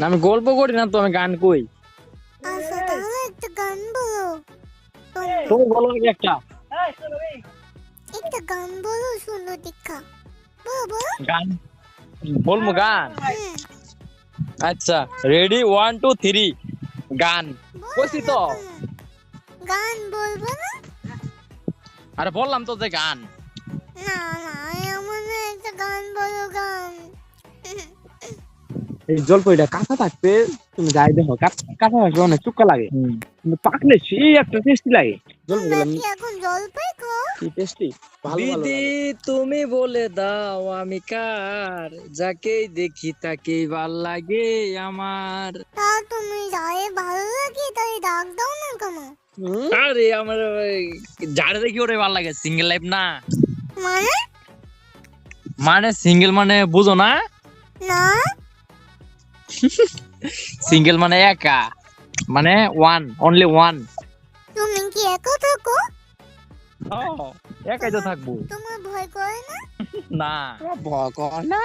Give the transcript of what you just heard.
না আমি গল্প করি না তো, আমি গান কই। আচ্ছা তাহলে একটা গান বলো। তুমি বলো আগে একটা একটা গান বলো সুন্দর দীক্ষা। বলো বলো। গান। বলবো গান? হুম, আচ্ছা রেডি, 1 2 3 গান। বলো কইছি না তো। কেন? গান বলবো না? আরে বললাম তো যে গান। না না, এমন না, একটা গান বলো গান। এই জলপাইটা কাঁচা থাকতে তুমি যাই দেখো, কাঁচা থাকলে অনেক চুক্কা লাগে, কিন্তু পাকলে সেই একটা টেস্টি লাগে। তোমরা জলপাইগুলো কি এখন জলপাই খাও? কি টেস্টি, ভালো ভালো দিদি লাগে। তুমি বলে দাও আমি কার, যাকেই দেখি তাকেই ভাল লাগে আমার। তা তুমি যারে ভালো লাগে তাই ডাক দাও না কেন? আরে আমার যারে দেখি ওরে ভাল লাগে, সিঙ্গেল লাইফ না। মানে? মানে সিঙ্গেল মানে বুঝো না? না। সিঙ্গেল মানে একা, মানে ওয়ান, অনলি ওয়ান। তুমি কি একা থাকো? একাই তো থাকবো। তোমার ভয় করে না? না ভয় কর না।